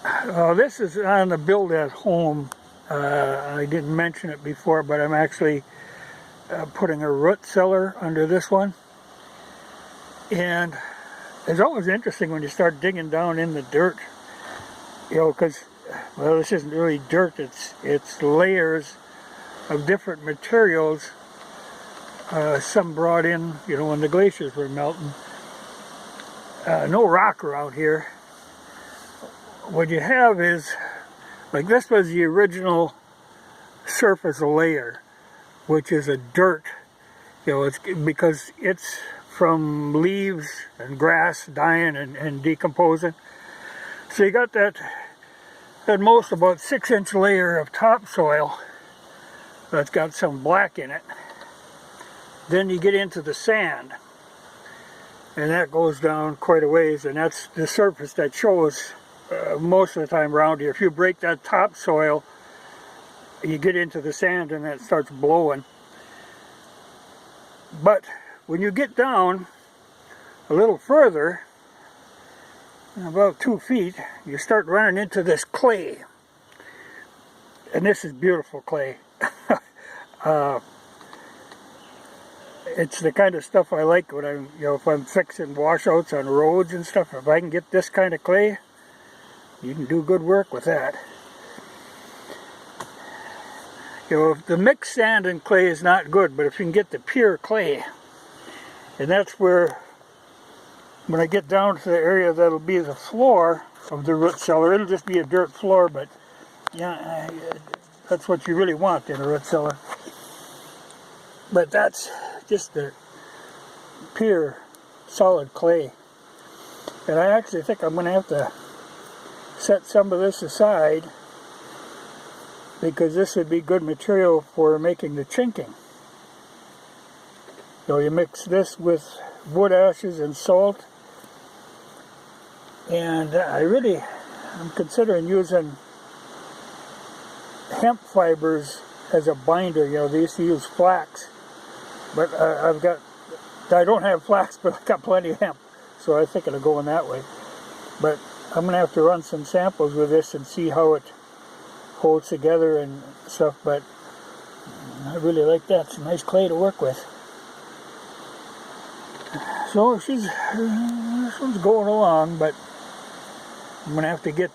This is on the build at home. I didn't mention it before, but I'm actually putting a root cellar under this one. And it's always interesting when you start digging down in the dirt, you know, because, well, this isn't really dirt, it's layers of different materials, some brought in, you know, when the glaciers were melting. No rock around here. What you have is, like, this was the original surface layer, which is a dirt, you know, it's because it's from leaves and grass dying and decomposing. So you got that at most about 6-inch layer of topsoil that's got some black in it. Then you get into the sand, and that goes down quite a ways, and that's the surface that shows most of the time around here. If you break that topsoil, you get into the sand and it starts blowing. But when you get down a little further, about 2 feet, you start running into this clay. And this is beautiful clay. It's the kind of stuff I like when I'm, you know, if I'm fixing washouts on roads and stuff. If I can get this kind of clay, you can do good work with that. You know, the mixed sand and clay is not good, but if you can get the pure clay, and that's where, when I get down to the area that'll be the floor of the root cellar, it'll just be a dirt floor, but yeah, that's what you really want in a root cellar. But that's just the pure solid clay. And I actually think I'm going to have to set some of this aside, because this would be good material for making the chinking. So you mix this with wood ashes and salt, and I'm considering using hemp fibers as a binder. You know, they used to use flax, but I don't have flax, but I've got plenty of hemp, so I think it'll go in that way. But I'm going to have to run some samples with this and see how it holds together and stuff, but I really like that. It's a nice clay to work with. So this one's going along, but I'm going to have to get,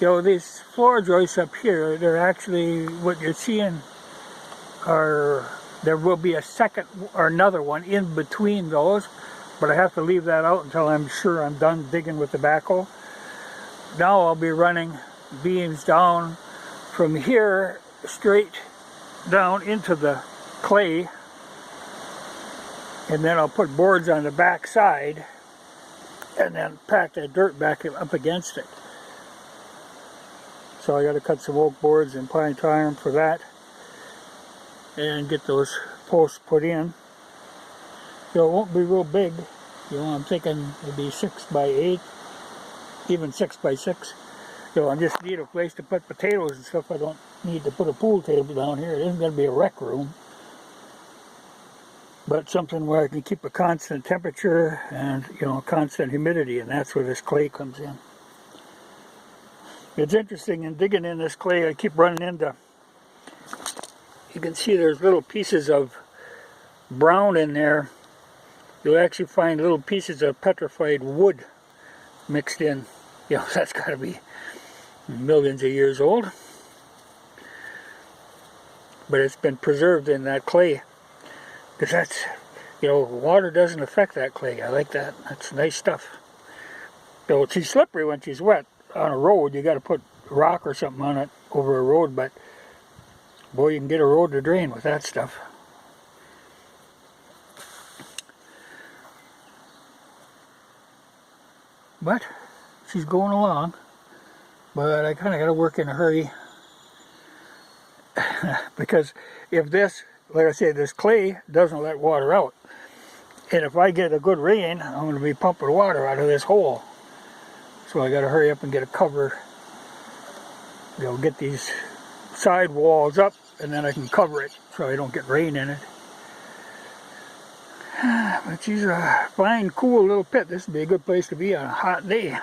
you know, these floor joists up here, they're actually, what you're seeing there will be a second or another one in between those, but I have to leave that out until I'm sure I'm done digging with the backhoe. Now I'll be running beams down from here straight down into the clay, and then I'll put boards on the back side and then pack that dirt back up against it. So I got to cut some oak boards and pine tar them for that and get those posts put in. So it won't be real big, you know, I'm thinking maybe 6 by 8, even 6 by 6. So I just need a place to put potatoes and stuff. I don't need to put a pool table down here. It isn't going to be a rec room, but something where I can keep a constant temperature and, you know, constant humidity, and that's where this clay comes in. It's interesting in digging in this clay, I keep running into, you can see there's little pieces of brown in there. You'll actually find little pieces of petrified wood mixed in. You know, that's got to be millions of years old. But it's been preserved in that clay. Because that's, you know, water doesn't affect that clay. I like that. That's nice stuff. So she's slippery when she's wet. On a road, you got to put rock or something on it over a road, but boy, you can get a road to drain with that stuff. But she's going along. But I kind of got to work in a hurry. Because if this, like I said, this clay doesn't let water out. And if I get a good rain, I'm going to be pumping water out of this hole. So I got to hurry up and get a cover. You know, get these side walls up, and then I can cover it so I don't get rain in it. But she's a fine, cool little pit. This would be a good place to be on a hot day.